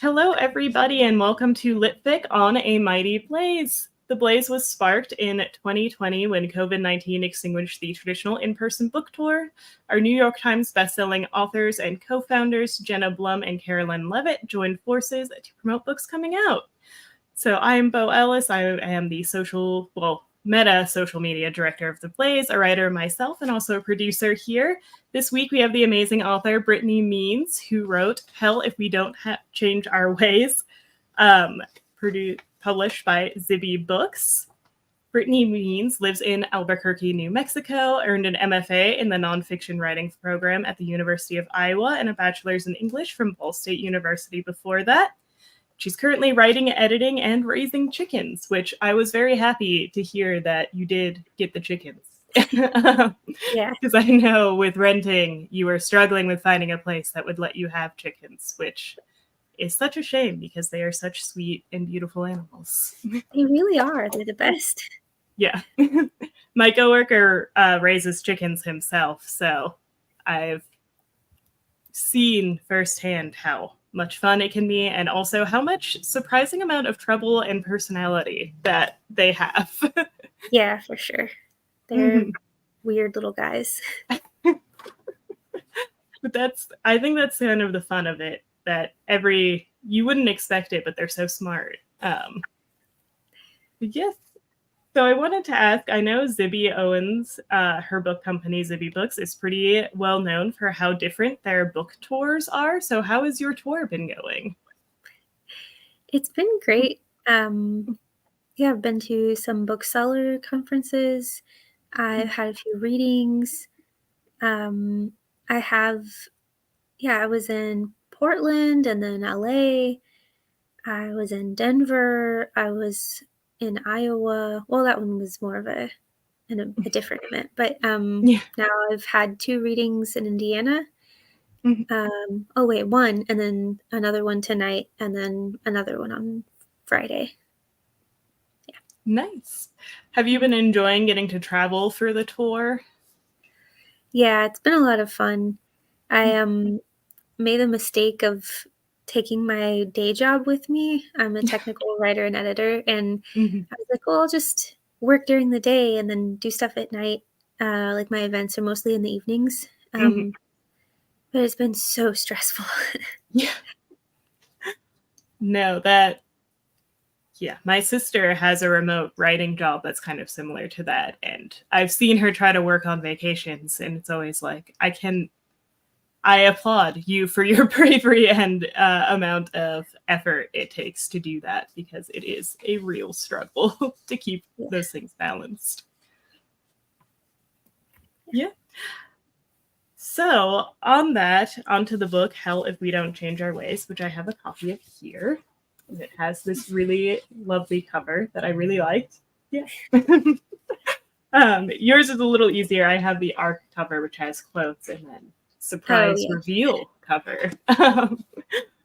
Hello, everybody, and welcome to Litfic on a Mighty Blaze. The blaze was sparked in 2020 when COVID-19 extinguished the traditional in-person book tour. Our New York Times bestselling authors and co-founders Jenna Blum and Carolyn Levitt joined forces to promote books coming out. So I'm Bo Ellis. I am the meta social media director of The Blaze, a writer myself, and also a producer here. This week we have the amazing author Brittany Means, who wrote Hell If We Don't Change Our Ways, published by Zibby Books. Brittany Means lives in Albuquerque, New Mexico, earned an MFA in the nonfiction writing program at the University of Iowa and a bachelor's in English from Ball State University before that. She's currently writing, editing, and raising chickens, which I was very happy to hear that you did get the chickens. Yeah. Because I know with renting, you were struggling with finding a place that would let you have chickens, which is such a shame because they are such sweet and beautiful animals. They really are. They're the best. Yeah. My coworker raises chickens himself, so I've seen firsthand how much fun it can be, and also how much surprising amount of trouble and personality that they have. Yeah, for sure. They're weird little guys. But I think that's kind of the fun of it, that you wouldn't expect it, but they're so smart. Yes. So I wanted to ask, I know Zibby owns her book company, Zibby Books, is pretty well known for how different their book tours are. So how has your tour been going? It's been great. Yeah, I've been to some bookseller conferences. I've had a few readings. I was in Portland and then LA. I was in Denver. I was in Iowa. Well, that one was more of a different event. But now I've had 2 readings in Indiana. One, and then another one tonight, and then another one on Friday. Yeah. Nice. Have you been enjoying getting to travel for the tour? Yeah, it's been a lot of fun. I made the mistake of taking my day job with me. I'm a technical writer and editor, and I was like, well, I'll just work during the day and then do stuff at night. Like my events are mostly in the evenings. But it's been so stressful. Yeah. No, my sister has a remote writing job that's kind of similar to that. And I've seen her try to work on vacations, and it's always like, I applaud you for your bravery and amount of effort it takes to do that, because it is a real struggle to keep those things balanced. Yeah. So onto the book, Hell If We Don't Change Our Ways, which I have a copy of here. And it has this really lovely cover that I really liked. Yeah. Yours is a little easier. I have the ARC cover, which has quotes, and then surprise reveal cover,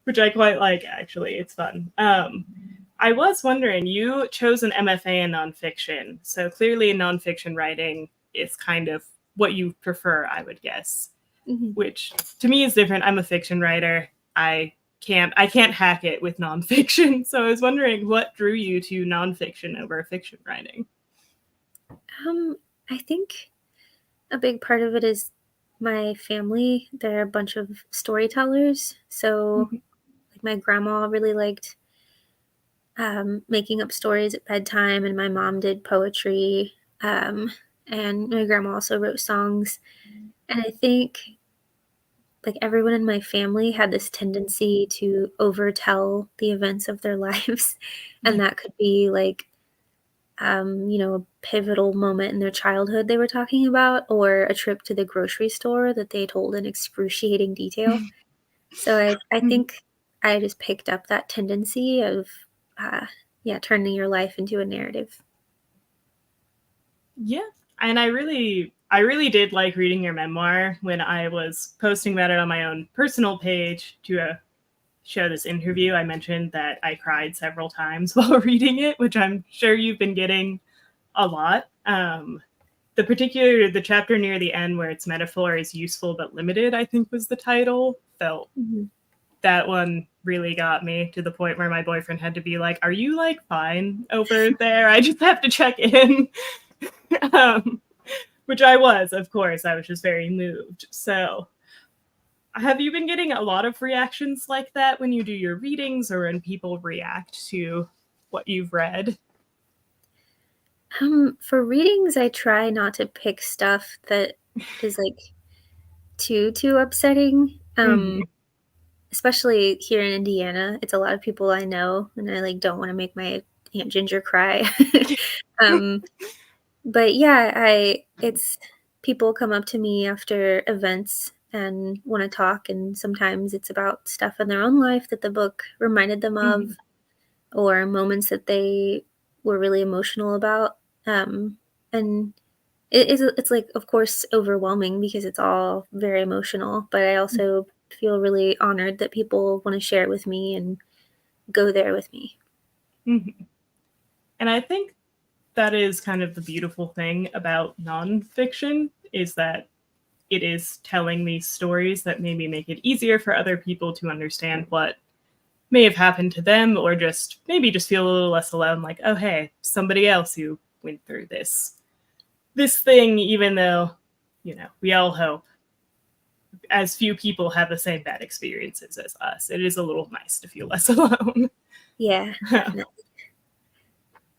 which I quite like, actually. It's fun. I was wondering, you chose an MFA in nonfiction, so clearly nonfiction writing is kind of what you prefer, I would guess, which to me is different. I'm a fiction writer. I can't hack it with nonfiction. So I was wondering, what drew you to nonfiction over fiction writing? I think a big part of it is my family. They're a bunch of storytellers. So like my grandma really liked making up stories at bedtime, and my mom did poetry. And my grandma also wrote songs. And I think like everyone in my family had this tendency to overtell the events of their lives. And that could be like, a pivotal moment in their childhood they were talking about, or a trip to the grocery store that they told in excruciating detail. So I think I just picked up that tendency of, turning your life into a narrative. Yeah. And I really did like reading your memoir. When I was posting about it on my own personal page to show this interview, I mentioned that I cried several times while reading it, which I'm sure you've been getting a lot. The chapter near the end where it's metaphor is useful but limited, I think was the title, felt that one really got me to the point where my boyfriend had to be like, "Are you like fine over there? I just have to check in." Which I was, of course. I was just very moved. So, have you been getting a lot of reactions like that when you do your readings or when people react to what you've read? For readings, I try not to pick stuff that is like too upsetting. Especially here in Indiana, it's a lot of people I know, and I like don't want to make my Aunt Ginger cry. But yeah, it's people come up to me after events and want to talk, and sometimes it's about stuff in their own life that the book reminded them of, or moments that they were really emotional about. And it's like, of course, overwhelming because it's all very emotional, but I also feel really honored that people want to share it with me and go there with me. And I think that is kind of the beautiful thing about nonfiction is that it is telling these stories that maybe make it easier for other people to understand what may have happened to them, or just maybe just feel a little less alone, like, oh hey, somebody else who went through this thing, even though, we all hope as few people have the same bad experiences as us. It is a little nice to feel less alone. Yeah, definitely.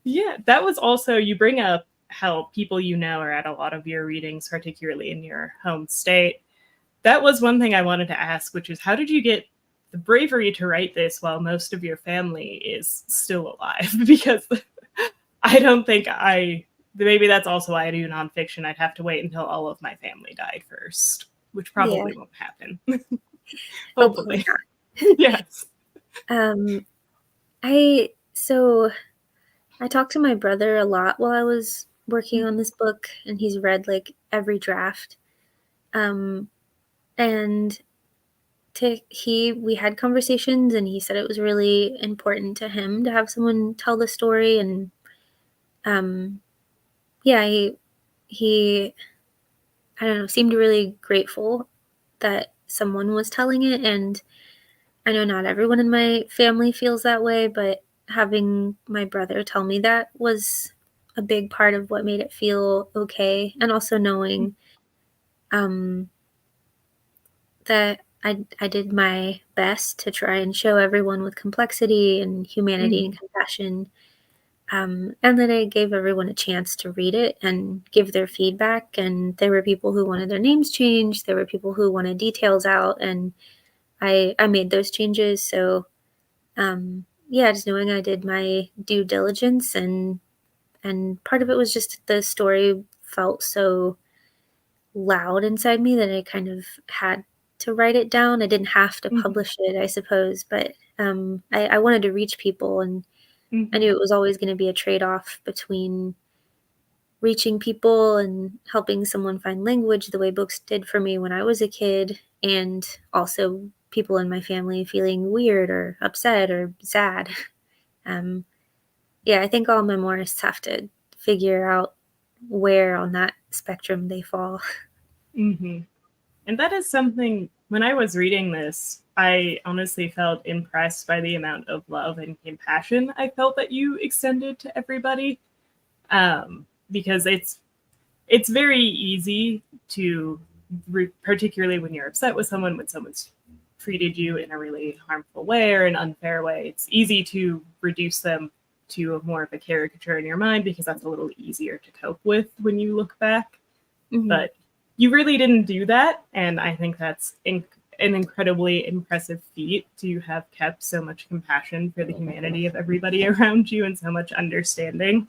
Yeah, that was also, you bring up how people are at a lot of your readings, particularly in your home state. That was one thing I wanted to ask, which is how did you get the bravery to write this while most of your family is still alive? Because I don't think maybe that's also why I do nonfiction. I'd have to wait until all of my family died first, which probably won't happen. Hopefully. Not. Yes. I talked to my brother a lot while I was working on this book, and he's read like every draft. And we had conversations, and he said it was really important to him to have someone tell the story. And he I don't know, seemed really grateful that someone was telling it. And I know not everyone in my family feels that way, but having my brother tell me that was a big part of what made it feel okay. And also knowing that I did my best to try and show everyone with complexity and humanity and compassion. And that I gave everyone a chance to read it and give their feedback. And there were people who wanted their names changed. There were people who wanted details out, and I made those changes. So just knowing I did my due diligence, and part of it was just the story felt so loud inside me that I kind of had to write it down. I didn't have to publish it, I suppose, but I wanted to reach people, and I knew it was always going to be a trade-off between reaching people and helping someone find language the way books did for me when I was a kid, and also people in my family feeling weird or upset or sad. I think all memoirists have to figure out where on that spectrum they fall. And that is something, when I was reading this, I honestly felt impressed by the amount of love and compassion I felt that you extended to everybody. Because it's very easy to, particularly when you're upset with someone, when someone's treated you in a really harmful way or an unfair way, it's easy to reduce them to more of a caricature in your mind because that's a little easier to cope with when you look back. But you really didn't do that, and I think that's an incredibly impressive feat to have kept so much compassion for the humanity of everybody around you and so much understanding.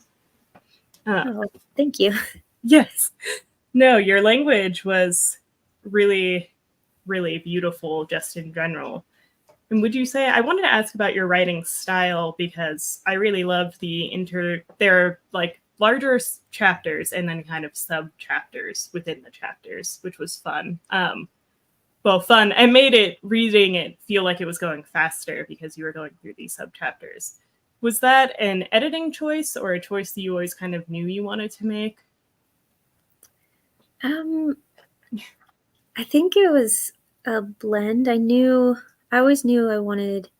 Thank you. Yes. No, your language was really, really beautiful just in general. And would you say, I wanted to ask about your writing style because I really loved there are like larger chapters and then kind of sub chapters within the chapters, which was fun. Fun. I made reading it feel like it was going faster because you were going through these sub chapters. Was that an editing choice or a choice that you always kind of knew you wanted to make? I think it was a blend. I knew I always knew I wanted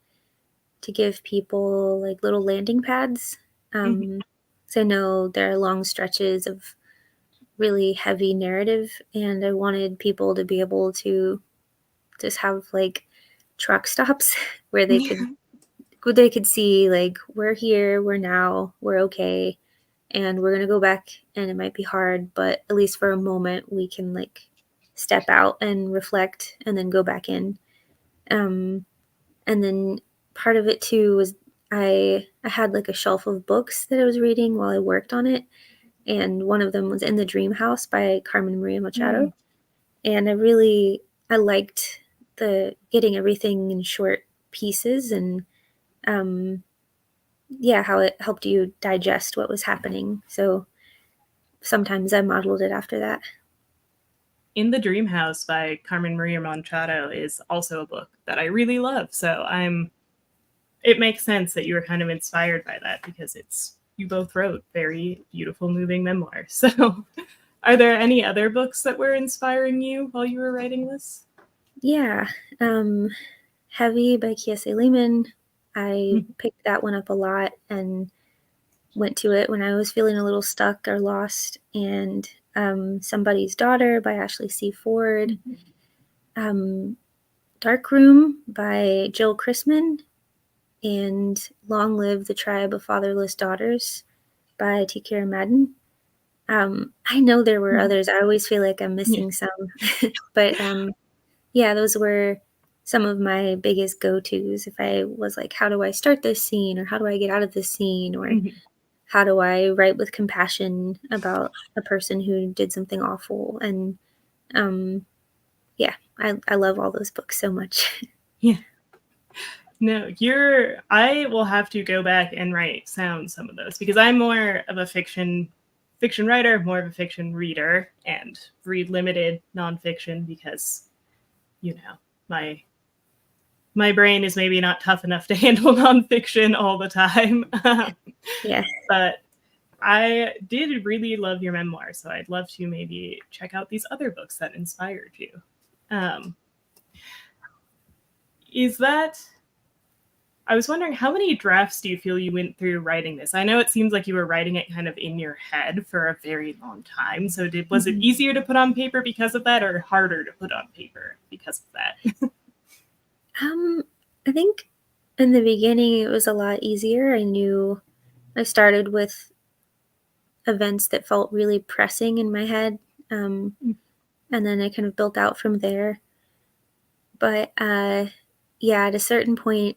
to give people like little landing pads. Mhm. So I know there are long stretches of really heavy narrative, and I wanted people to be able to just have like truck stops where they could see like we're here, we're now, we're okay, and we're gonna go back, and it might be hard, but at least for a moment we can like step out and reflect and then go back in. Um, and then part of it too was I had like a shelf of books that I was reading while I worked on it, and one of them was In the Dream House by Carmen Maria Machado, Mm. and I liked the getting everything in short pieces, and um, yeah, how it helped you digest what was happening. So sometimes I modeled it after that. In the Dream House by Carmen Maria Machado is also a book that I really love. So it makes sense that you were kind of inspired by that because you both wrote very beautiful, moving memoirs. So are there any other books that were inspiring you while you were writing this? Yeah. Um, Heavy by Kiese Lehman. I picked that one up a lot and went to it when I was feeling a little stuck or lost. And Somebody's Daughter by Ashley C. Ford. Um, Dark Room by Jill Chrisman. And Long Live the Tribe of Fatherless Daughters by T.K. Madden. I know there were others. I always feel like I'm Yeah. missing some. But yeah, those were some of my biggest go-tos. If I was like, how do I start this scene? Or how do I get out of this scene? Or Mhm. how do I write with compassion about a person who did something awful? And yeah, I love all those books so much. Yeah. No, I will have to go back and write sound some of those because I'm more of a fiction writer, more of a fiction reader, and read limited nonfiction because, you know, my my brain is maybe not tough enough to handle nonfiction all the time. Yeah. But I did really love your memoir, so I'd love to maybe check out these other books that inspired you. Um, is that I was wondering how many drafts do you feel you went through writing this? I know it seems like you were writing it kind of in your head for a very long time. So was it easier to put on paper because of that or harder to put on paper because of that? Um, I think in the beginning it was a lot easier. I started with events that felt really pressing in my head. And then I kind of built out from there. But yeah, at a certain point,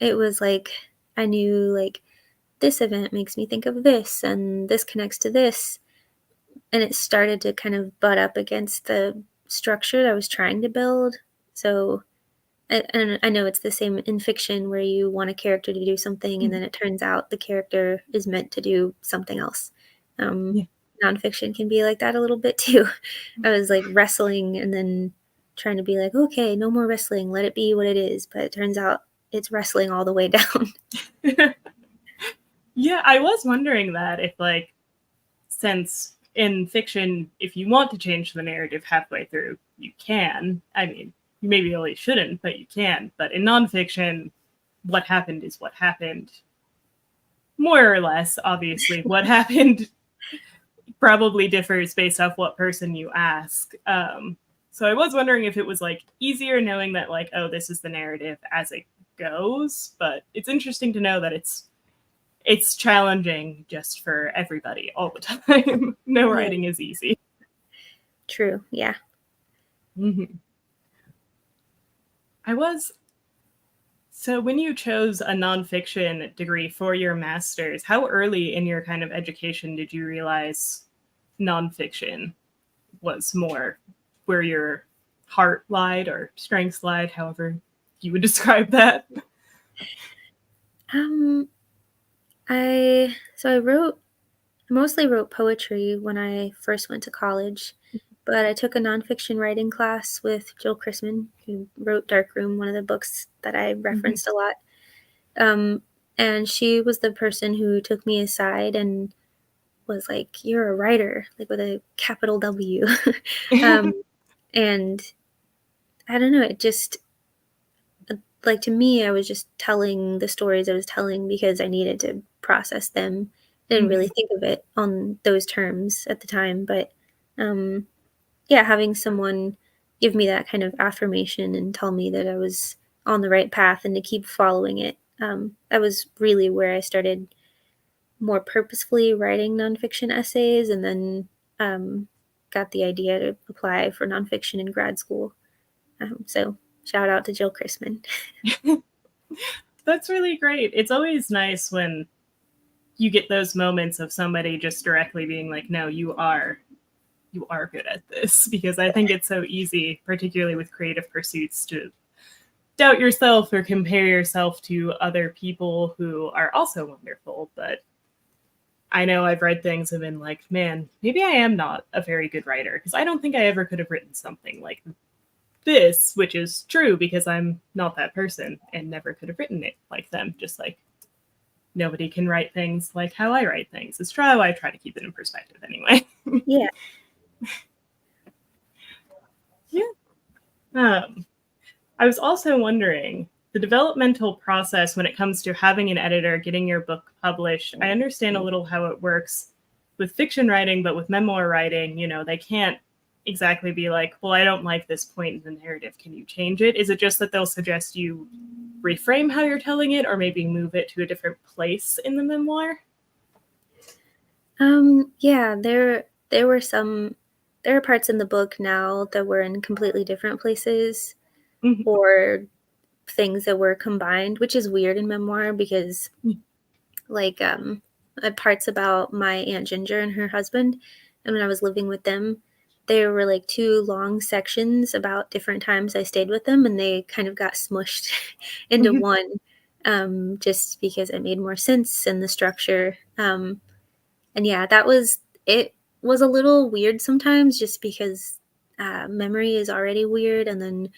it was like I knew like this event makes me think of this, and this connects to this. And it started to kind of butt up against the structure I was trying to build. So, and I know it's the same in fiction where you want a character to do something, and then it turns out the character is meant to do something else. Um, Yeah. Nonfiction can be like that a little bit too. I was like wrestling and then trying to be like, okay, no more wrestling, let it be what it is. But it turns out it's wrestling all the way down. Yeah, I was wondering that if since in fiction, if you want to change the narrative halfway through, you can. I mean, you maybe really shouldn't, but you can. But in nonfiction, what happened is what happened. More or less, obviously, what happened probably differs based off what person you ask. So I was wondering if it was easier knowing that oh, this is the narrative as it goes, but it's interesting to know that it's challenging just for everybody all the time. No Yeah, writing is easy. true. Yeah. Mm-hmm. I was So when you chose a nonfiction degree for your master's, how early in your kind of education did you realize nonfiction was more where your heart lied or strengths lied, however you would describe that? Um, I mostly wrote poetry when I first went to college, but I took a nonfiction writing class with Jill Chrisman, who wrote Dark Room, one of the books that I Mhm. referenced a lot. Um, and she was the person who took me aside and was like, "You're a writer," like with a capital W. um, and I don't know, like, to me, I was just telling the stories I was telling because I needed to process them. I didn't really think of it on those terms at the time, but, yeah, having someone give me that kind of affirmation and tell me that I was on the right path and to keep following it, that was really where I started more purposefully writing nonfiction essays, and then, got the idea to apply for nonfiction in grad school. So shout out to Jill Chrisman. That's really great. It's always nice when you get those moments of somebody just directly being like, no, you are good at this, because I think it's so easy, particularly with creative pursuits, to doubt yourself or compare yourself to other people who are also wonderful. But I know I've read things and been like, man, maybe I am not a very good writer, because I don't think I ever could have written something like this, which is true because I'm not that person and never could have written it like them. Just like nobody can write things like how I write things. It's how I try to keep it in perspective anyway. Yeah. Yeah. I was also wondering, the developmental process when it comes to having an editor, getting your book published. I understand a little how it works with fiction writing, but with memoir writing, they can't exactly be like, well, I don't like this point in the narrative. Can you change it? Is it just that they'll suggest you reframe how you're telling it, or maybe move it to a different place in the memoir? Yeah, there are parts in the book now that were in completely different places, or things that were combined, which is weird in memoir because, like, parts about my Aunt Ginger and her husband, and when I was living with them, there were like 2 long sections about different times I stayed with them, and they kind of got smushed into one, just because it made more sense in the structure. And yeah, it was a little weird sometimes just because memory is already weird, and then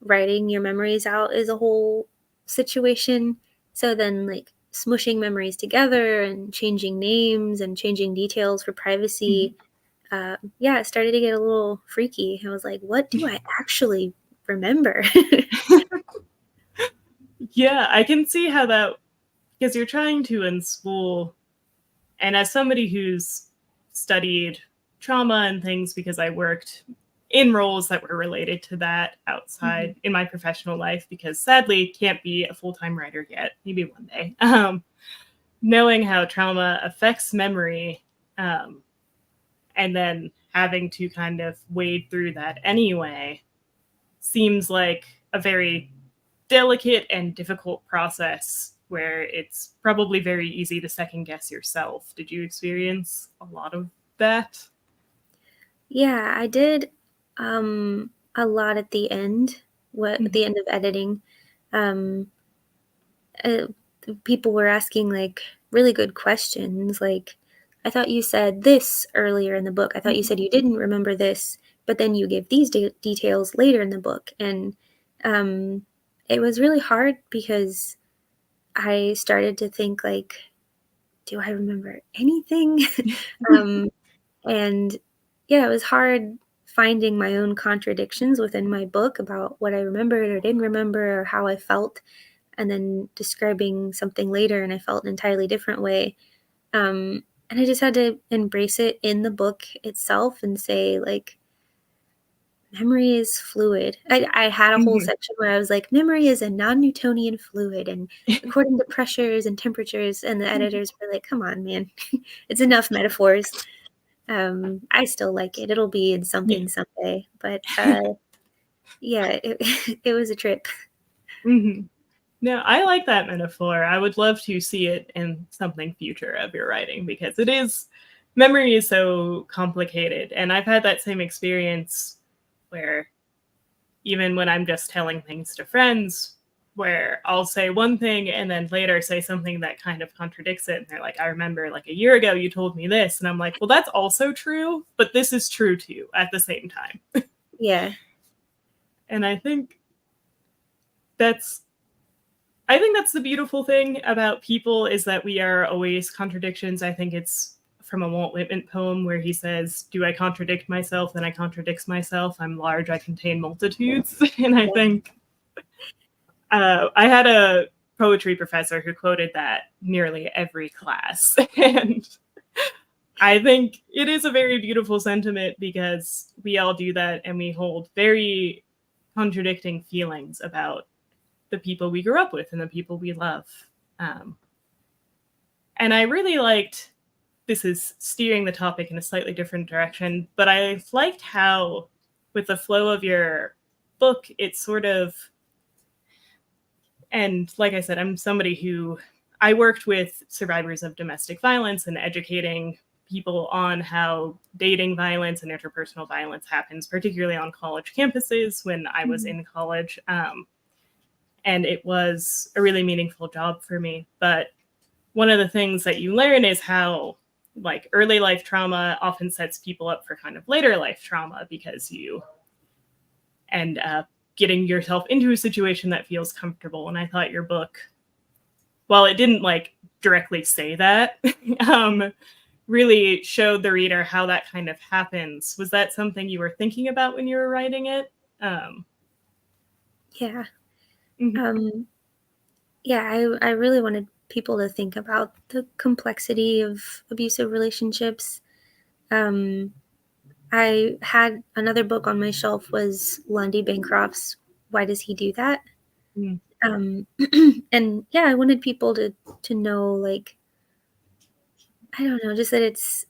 writing your memories out is a whole situation. So then, like, smushing memories together and changing names and changing details for privacy, yeah, it started to get a little freaky. I was like, what do I actually remember? Yeah, I can see how that, because you're trying to unspool. And as somebody who's studied trauma and things, because I worked in roles that were related to that outside in my professional life, because sadly can't be a full-time writer yet, maybe one day, knowing how trauma affects memory, and then having to kind of wade through that anyway, seems like a very delicate and difficult process where it's probably very easy to second guess yourself. Did you experience a lot of that? Yeah, I did a lot at the end, at the end of editing. Um, uh, People were asking like really good questions, like, I thought you said this earlier in the book. I thought you said you didn't remember this, but then you gave these details later in the book. And it was really hard because I started to think, like, do I remember anything? um, and yeah, it was hard finding my own contradictions within my book about what I remembered or didn't remember or how I felt, and then describing something later and I felt an entirely different way. And I just had to embrace it in the book itself and say, like, memory is fluid. I had a whole section where I was like, memory is a non-Newtonian fluid, and according to pressures and temperatures, and the editors were like, come on, man, it's enough metaphors. I still like it. It'll be in something someday, but yeah, it was a trip. No, I like that metaphor. I would love to see it in something future of your writing, because memory is so complicated. And I've had that same experience where even when I'm just telling things to friends, where I'll say one thing and then later say something that kind of contradicts it. And they're like, I remember like a year ago you told me this. And I'm like, well, that's also true, but this is true too at the same time. Yeah. And I think that's the beautiful thing about people, is that we are always contradictions. I think it's from a Walt Whitman poem where he says, do I contradict myself? Then I contradict myself. I'm large, I contain multitudes. And I think I had a poetry professor who quoted that nearly every class. And I think it is a very beautiful sentiment because we all do that and we hold very contradicting feelings about the people we grew up with and the people we love. Um, and I really liked, this is steering the topic in a slightly different direction, but I liked how, with the flow of your book, it's sort of, and like I said, I'm somebody who, I worked with survivors of domestic violence and educating people on how dating violence and interpersonal violence happens, particularly on college campuses when I was in college. And it was a really meaningful job for me. But one of the things that you learn is how like early life trauma often sets people up for kind of later life trauma because you end up getting yourself into a situation that feels comfortable. And I thought your book, while it didn't like directly say that, really showed the reader how that kind of happens. Was that something you were thinking about when you were writing it? Yeah. Yeah, I really wanted people to think about the complexity of abusive relationships. I had another book on my shelf was Lundy Bancroft's Why Does He Do That? Mm. And yeah, I wanted people to know, like, I don't know, just that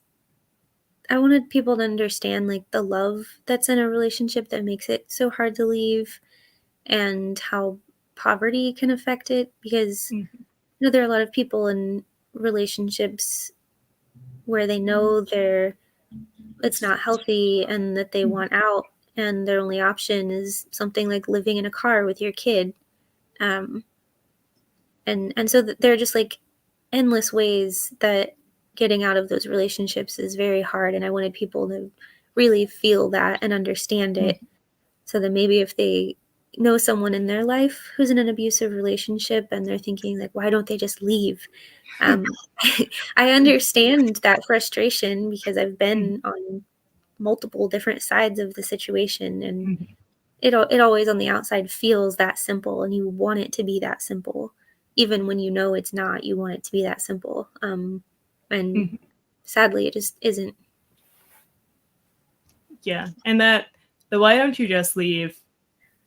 I wanted people to understand like the love that's in a relationship that makes it so hard to leave and how poverty can affect it, because there are a lot of people in relationships where they know it's not healthy and that they want out, and their only option is something like living in a car with your kid. And so there are just like endless ways that getting out of those relationships is very hard, and I wanted people to really feel that and understand it, so that maybe if they know someone in their life who's in an abusive relationship and they're thinking like, why don't they just leave? I understand that frustration because I've been on multiple different sides of the situation, and it always on the outside feels that simple, and you want it to be that simple. Even when you know it's not, you want it to be that simple. And sadly, it just isn't. Yeah. And that the why don't you just leave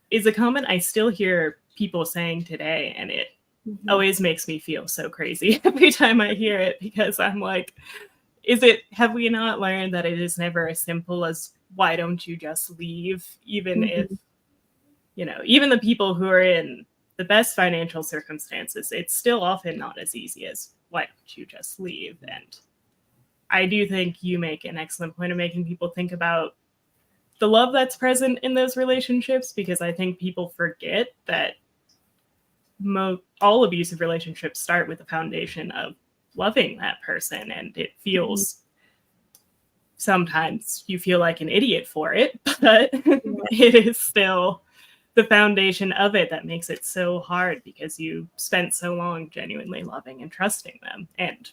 is a comment I still hear people saying today. And it always makes me feel so crazy every time I hear it, because I'm like, have we not learned that it is never as simple as why don't you just leave? Even if, even the people who are in the best financial circumstances, it's still often not as easy as why don't you just leave? And I do think you make an excellent point of making people think about the love that's present in those relationships, because I think people forget that all abusive relationships start with the foundation of loving that person, and it feels sometimes you feel like an idiot for it, but it is still the foundation of it that makes it so hard, because you spent so long genuinely loving and trusting them, and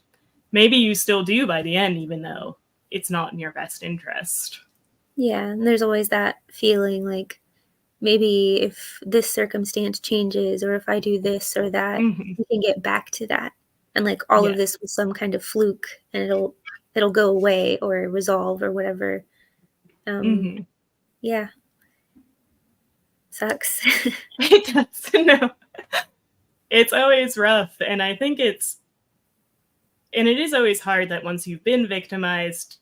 maybe you still do by the end, even though it's not in your best interest. Yeah, and there's always that feeling like maybe if this circumstance changes, or if I do this or that, we can get back to that. And like all of this was some kind of fluke, and it'll go away or resolve or whatever. Yeah. Sucks. It does. No. It's always rough. And I think it is always hard that once you've been victimized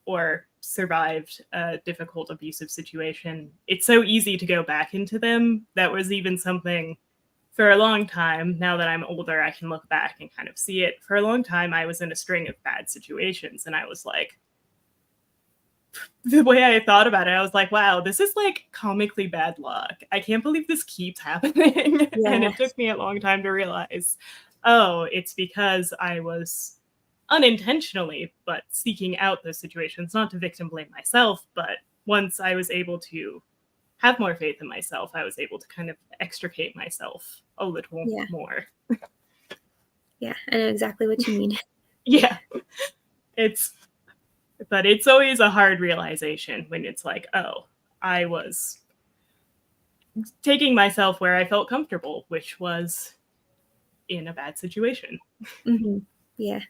or survived a difficult abusive situation, it's so easy to go back into them. That was even something for a long time. Now that I'm older, I can look back and kind of see it. For a long time, I was in a string of bad situations, and I was like, the way I thought about it, I was like, wow, this is like comically bad luck. I can't believe this keeps happening. Yeah. And it took me a long time to realize, oh, it's because I was unintentionally, but seeking out those situations, not to victim blame myself, but once I was able to have more faith in myself, I was able to kind of extricate myself a little more. Yeah, I know exactly what you mean. Yeah. But it's always a hard realization when it's like, oh, I was taking myself where I felt comfortable, which was in a bad situation. Yeah.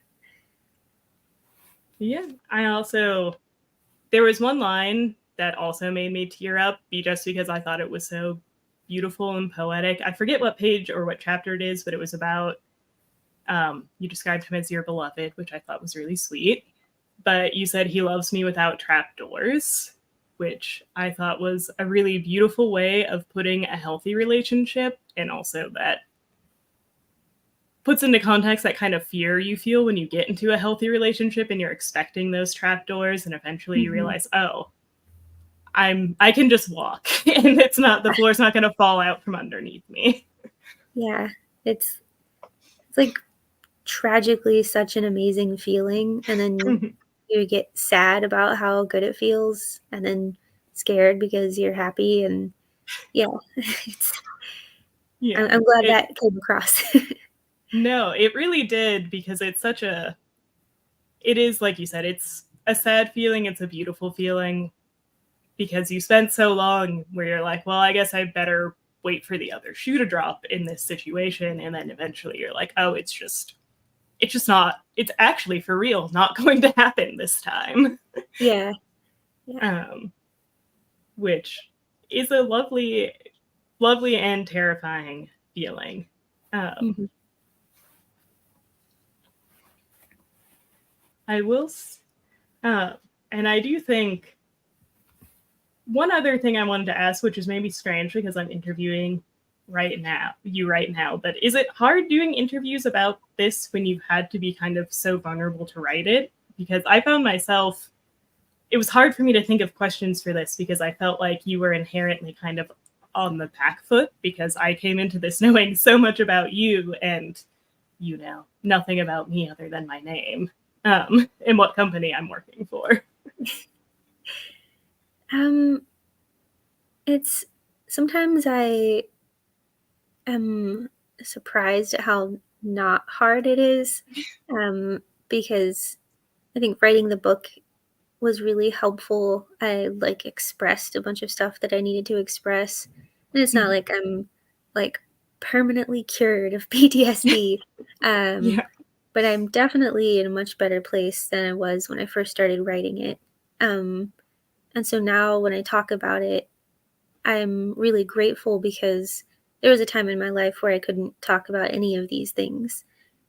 Yeah. There was one line that also made me tear up just because I thought it was so beautiful and poetic. I forget what page or what chapter it is, but it was about you described him as your beloved, which I thought was really sweet. But you said he loves me without trapdoors, which I thought was a really beautiful way of putting a healthy relationship, and also that puts into context that kind of fear you feel when you get into a healthy relationship and you're expecting those trapdoors, and eventually you realize, oh, I can just walk and the floor's not going to fall out from underneath me. Yeah. It's like tragically such an amazing feeling, and then you get sad about how good it feels, and then scared because you're happy, and yeah, Yeah. I'm glad that came across. No, it really did, because it is, like you said, it's a sad feeling, it's a beautiful feeling, because you spent so long where you're like, well, I guess I better wait for the other shoe to drop in this situation, and then eventually you're like, oh, it's actually for real not going to happen this time. Yeah. Which is a lovely and terrifying feeling. I will, and I do think one other thing I wanted to ask, which is maybe strange because I'm interviewing you right now, but is it hard doing interviews about this when you've had to be kind of so vulnerable to write it? Because I found myself, it was hard for me to think of questions for this because I felt like you were inherently kind of on the back foot, because I came into this knowing so much about you, and you know nothing about me other than my name, and what company I'm working for. It's sometimes I am surprised at how not hard it is, because I think writing the book was really helpful. I like expressed a bunch of stuff that I needed to express, and it's not like I'm like permanently cured of PTSD, Yeah. but I'm definitely in a much better place than I was when I first started writing it. And so now when I talk about it, I'm really grateful, because there was a time in my life where I couldn't talk about any of these things,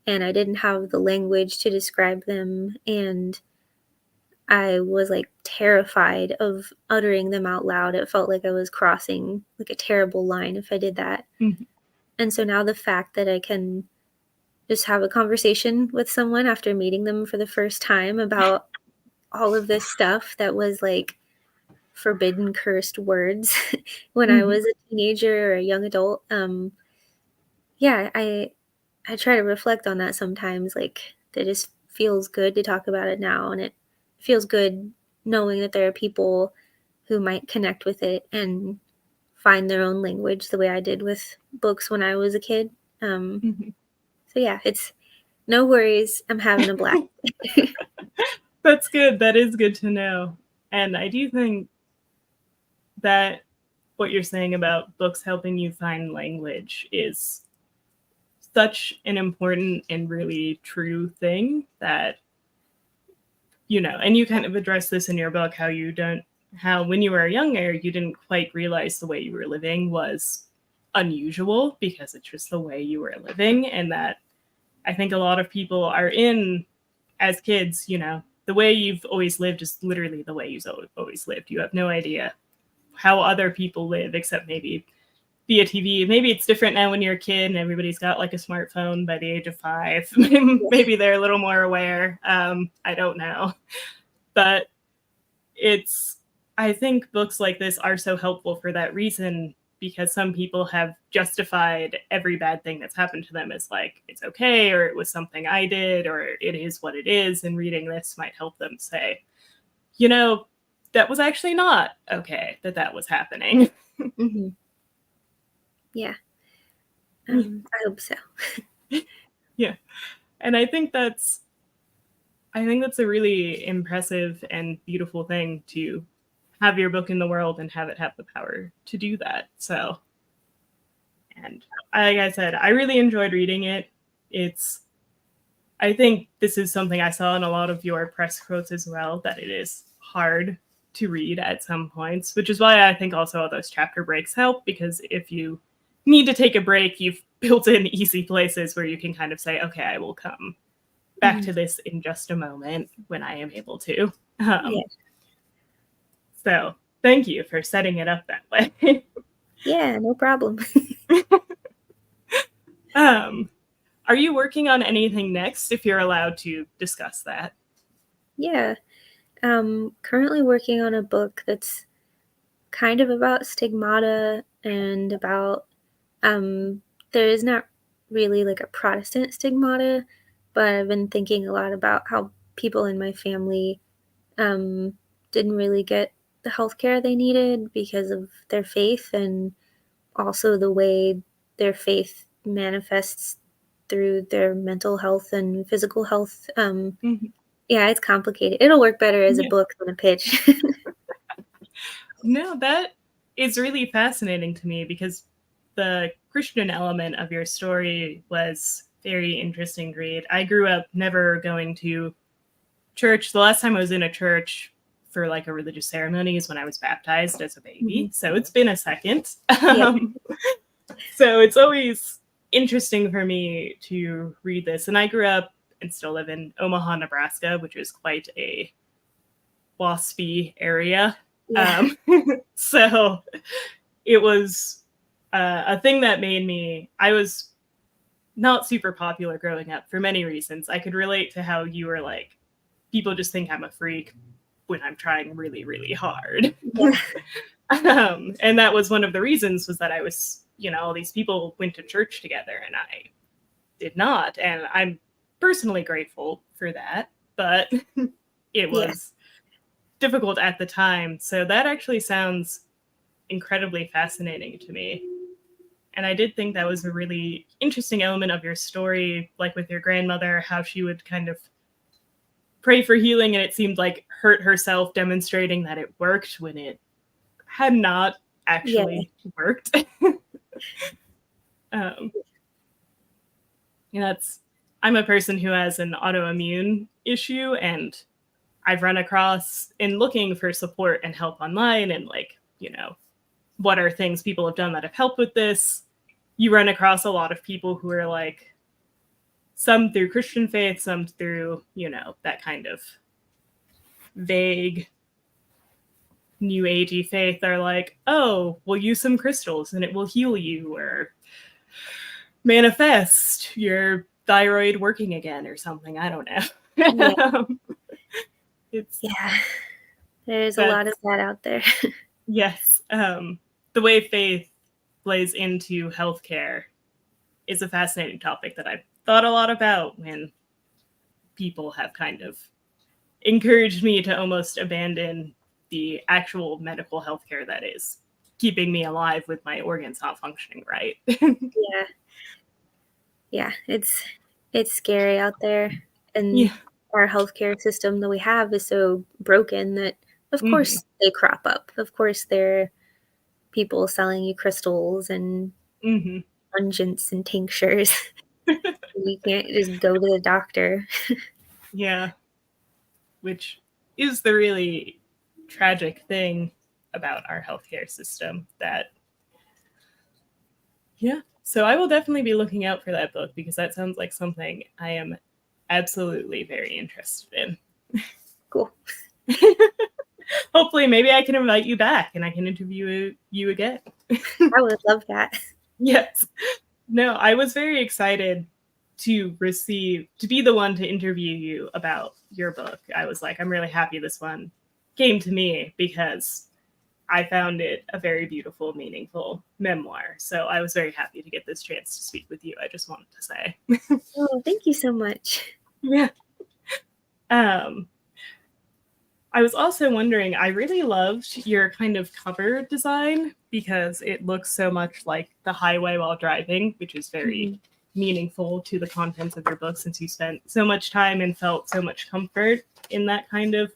and I didn't have the language to describe them, and I was like terrified of uttering them out loud. It felt like I was crossing like a terrible line if I did that. And so now the fact that I can just have a conversation with someone after meeting them for the first time about all of this stuff that was like forbidden, cursed words when I was a teenager or a young adult. Yeah, I try to reflect on that sometimes. Like, it just feels good to talk about it now, and it feels good knowing that there are people who might connect with it and find their own language the way I did with books when I was a kid. So yeah, it's no worries. I'm having a blast. That's good. That is good to know. And I do think that what you're saying about books helping you find language is such an important and really true thing that, and you kind of address this in your book, how when you were younger, you didn't quite realize the way you were living was unusual because it's just the way you were living. And that I think a lot of people are as kids, the way you've always lived is literally the way you've always lived. You have no idea how other people live except maybe via TV. Maybe it's different now when you're a kid and everybody's got like a smartphone by the age of 5. Maybe they're a little more aware. I don't know. But I think books like this are so helpful for that reason, because some people have justified every bad thing that's happened to them as like, it's okay, or it was something I did, or it is what it is. And reading this might help them say, that was actually not okay that was happening. Yeah. I hope so. Yeah. And I think that's a really impressive and beautiful thing, to have your book in the world and have it have the power to do that. So And like I said, I really enjoyed reading it. I think this is something I saw in a lot of your press quotes as well, that it is hard to read at some points, which is why I think also all those chapter breaks help, because if you need to take a break, you've built in easy places where you can kind of say, okay, I will come back to this in just a moment when I am able to. So thank you for setting it up that way. Yeah, no problem. Are you working on anything next, if you're allowed to discuss that? Yeah. Currently working on a book that's kind of about stigmata and about there is not really like a Protestant stigmata, but I've been thinking a lot about how people in my family didn't really get the healthcare they needed because of their faith, and also the way their faith manifests through their mental health and physical health. Yeah, it's complicated. It'll work better as a book than a pitch. No, that is really fascinating to me, because the Christian element of your story was very interesting to read. I grew up never going to church. The last time I was in a church for like a religious ceremony is when I was baptized as a baby. So it's been a second. So it's always interesting for me to read this. And I grew up and still live in Omaha, Nebraska, which is quite a waspy area. So it was a thing that made me, I was not super popular growing up for many reasons. I could relate to how you were like, people just think I'm a freak when I'm trying really, really hard. And that was one of the reasons, was that I was, all these people went to church together and I did not. And I'm personally grateful for that, but it was difficult at the time. So that actually sounds incredibly fascinating to me. And I did think that was a really interesting element of your story, like with your grandmother, how she would kind of pray for healing and it seemed like hurt herself, demonstrating that it worked when it had not actually worked. I'm a person who has an autoimmune issue, and I've run across, in looking for support and help online and what are things people have done that have helped with this, you run across a lot of people who are like, some through Christian faith, some through, that kind of vague new agey faith, are like, oh, we'll use some crystals and it will heal you, or manifest your thyroid working again or something. I don't know. There's a lot of that out there. Yes. The way faith plays into healthcare is a fascinating topic that I've thought a lot about, when people have kind of encouraged me to almost abandon the actual medical healthcare that is keeping me alive with my organs not functioning right. Yeah, it's scary out there, and our healthcare system that we have is so broken that, of course, they crop up. Of course, there are people selling you crystals and unguents and tinctures. You can't just go to the doctor. Yeah, which is the really tragic thing about our healthcare system. So I will definitely be looking out for that book, because that sounds like something I am absolutely very interested in. Cool. Hopefully, maybe I can invite you back and I can interview you again. I would love that. Yes. No, I was very excited to be the one to interview you about your book. I was like, I'm really happy this one came to me, because I found it a very beautiful, meaningful memoir. So I was very happy to get this chance to speak with you. I just wanted to say. Oh, thank you so much. Yeah. I was also wondering, I really loved your kind of cover design, because it looks so much like the highway while driving, which is very meaningful to the contents of your book, since you spent so much time and felt so much comfort in that kind of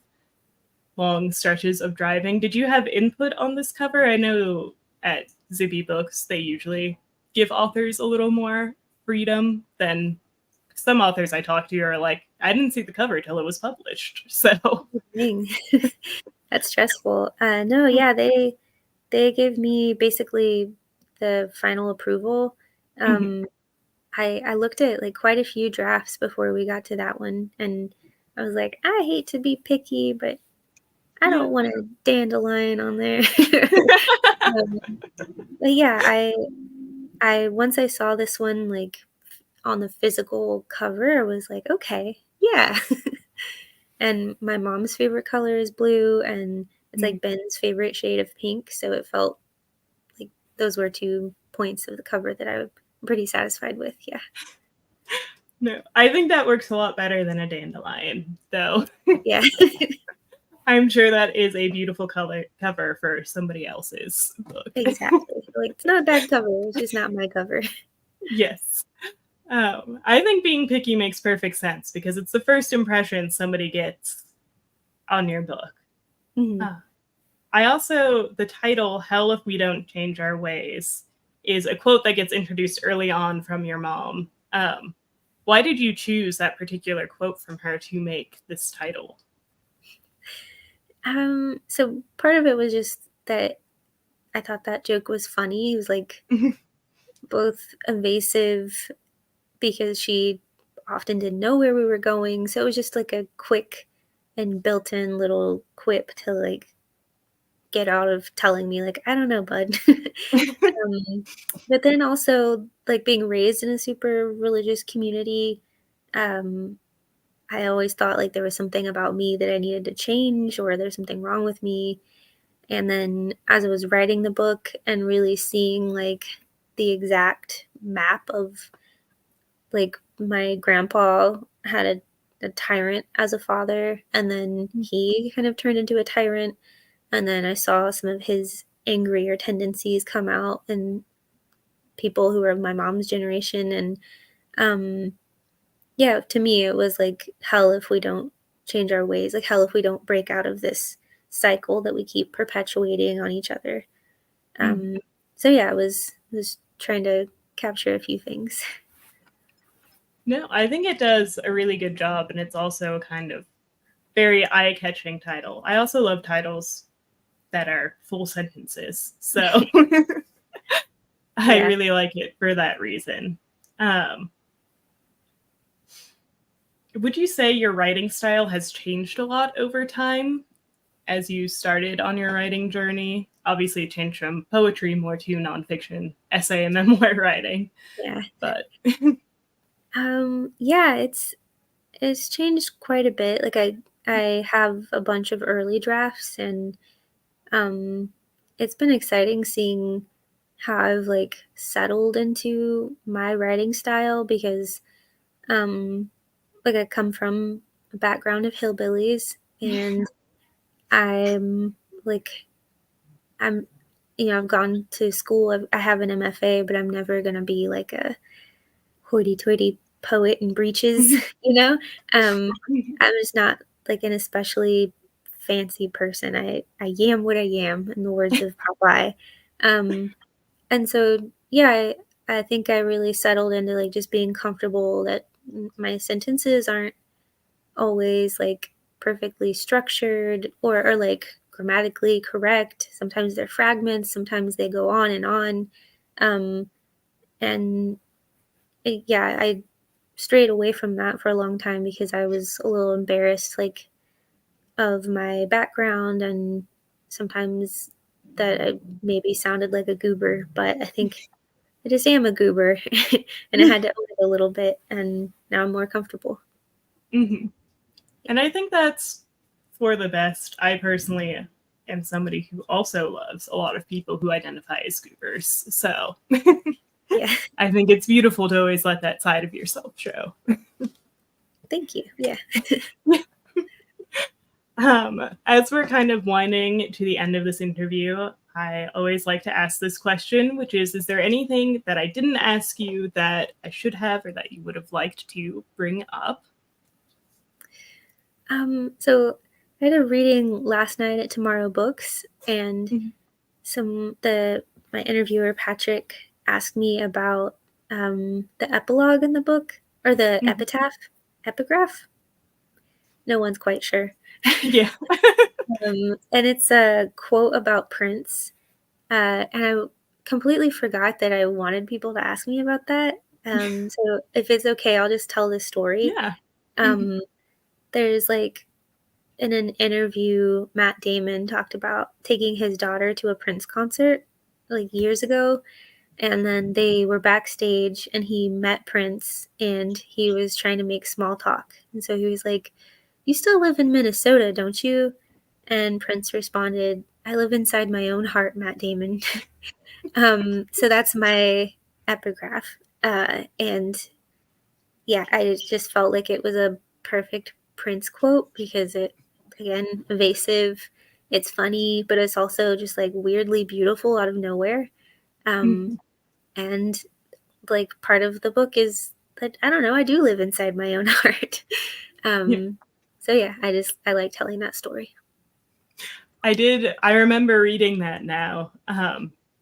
long stretches of driving. Did you have input on this cover? I know at Zibby Books, they usually give authors a little more freedom than some authors I talk to are like, I didn't see the cover till it was published. So that's stressful. No, yeah, they gave me basically the final approval. I looked at like quite a few drafts before we got to that one, and I was like, I hate to be picky, but I don't want a dandelion on there. But yeah, I once I saw this one like on the physical cover, I was like, okay, yeah. And my mom's favorite color is blue, and it's like Ben's favorite shade of pink, so it felt like those were 2 points of the cover that I'm pretty satisfied with. Yeah. No, I think that works a lot better than a dandelion, though. Yeah. I'm sure that is a beautiful cover for somebody else's book. Exactly. Like, it's not a bad cover, it's just not my cover. Yes. I think being picky makes perfect sense because it's the first impression somebody gets on your book. I also, the title, Hell If We Don't Change Our Ways, is a quote that gets introduced early on from your mom. Why did you choose that particular quote from her to make this title? So part of it was just that I thought that joke was funny. It was like both evasive because she often didn't know where we were going. So it was just like a quick and built-in little quip to like get out of telling me like, I don't know, bud. But then also like being raised in a super religious community, I always thought like there was something about me that I needed to change or there's something wrong with me. And then as I was writing the book and really seeing like the exact map of like my grandpa had a tyrant as a father, and then he kind of turned into a tyrant, and then I saw some of his angrier tendencies come out in people who were of my mom's generation. And yeah, to me it was like hell if we don't change our ways, like hell if we don't break out of this cycle that we keep perpetuating on each other. So yeah, I was trying to capture a few things. No, I think it does a really good job, and it's also kind of very eye-catching title. I also love titles that are full sentences, so I really like it for that reason. Would you say your writing style has changed a lot over time as you started on your writing journey? Obviously, it changed from poetry more to nonfiction, essay, and memoir writing. Yeah. But yeah, it's changed quite a bit. Like I have a bunch of early drafts, and it's been exciting seeing how I've like settled into my writing style because like I come from a background of hillbillies, and I'm like I'm I've gone to school. I have an MFA, but I'm never gonna be like a hoity-toity poet in breeches, I'm just not like an especially fancy person. I am what I am, in the words of Popeye. And so yeah, I think I really settled into like just being comfortable that my sentences aren't always like perfectly structured or like grammatically correct. Sometimes they're fragments, sometimes they go on and on. And yeah, I strayed away from that for a long time because I was a little embarrassed like of my background, and sometimes that I maybe sounded like a goober, but I think I just am a goober and I had to own it a little bit, and now I'm more comfortable. And I think that's for the best. I personally am somebody who also loves a lot of people who identify as goobers. So Yeah. I think it's beautiful to always let that side of yourself show. Thank you. Yeah. As we're kind of winding to the end of this interview, I always like to ask this question, which is there anything that I didn't ask you that I should have or that you would have liked to bring up? So I had a reading last night at Tomorrow Books, and my interviewer Patrick asked me about the epilogue in the book, or the epigraph. No one's quite sure. Yeah. And it's a quote about Prince. And I completely forgot that I wanted people to ask me about that. So if it's okay, I'll just tell this story. Yeah. There's like, in an interview, Matt Damon talked about taking his daughter to a Prince concert like years ago. And then they were backstage and he met Prince and he was trying to make small talk. And so he was like, "You still live in Minnesota, don't you?" And Prince responded, "I live inside my own heart, Matt Damon." So that's my epigraph. And yeah, I just felt like it was a perfect Prince quote because it, again, evasive, it's funny, but it's also just like weirdly beautiful out of nowhere. And like part of the book is that, I don't know, I do live inside my own heart. So yeah, I like telling that story. I remember reading that now,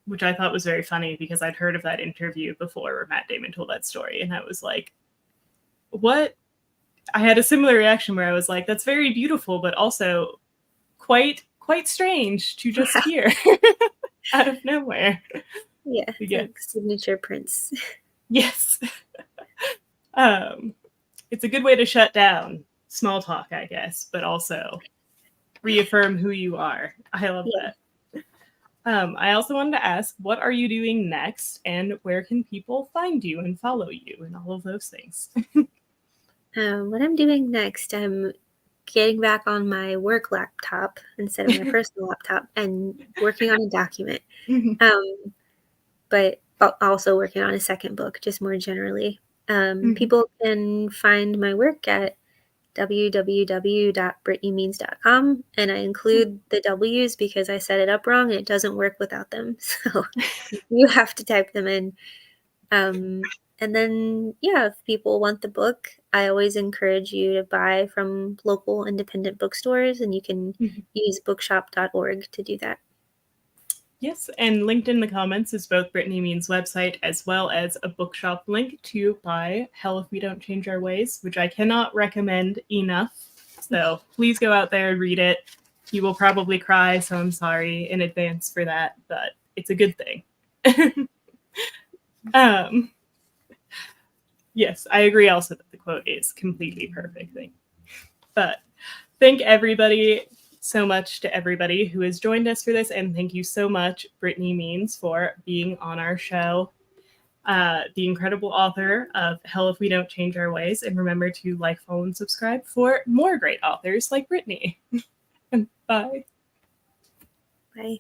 which I thought was very funny because I'd heard of that interview before where Matt Damon told that story, and I was like, what? I had a similar reaction where I was like, that's very beautiful, but also quite strange to just hear out of nowhere. Yeah, it's like signature Prince. Yes. It's a good way to shut down small talk, I guess, but also reaffirm who you are. I love that. I also wanted to ask, what are you doing next, and where can people find you and follow you and all of those things? What I'm doing next, I'm getting back on my work laptop instead of my personal laptop and working on a document. But also working on a second book, just more generally. People can find my work at www.brittanymeans.com, and I include the W's because I set it up wrong and it doesn't work without them. So you have to type them in. And then, yeah, if people want the book, I always encourage you to buy from local independent bookstores, and you can use bookshop.org to do that. Yes, and linked in the comments is both Brittany Means' website as well as a bookshop link to buy Hell If We Don't Change Our Ways, which I cannot recommend enough. So please go out there and read it. You will probably cry, so I'm sorry in advance for that, but it's a good thing. Yes, I agree also that the quote is completely perfect. But thank everybody so much to everybody who has joined us for this, and thank you so much, Brittany Means, for being on our show. The incredible author of Hell If We Don't Change Our Ways, and remember to like, follow, and subscribe for more great authors like Brittany. And bye. Bye.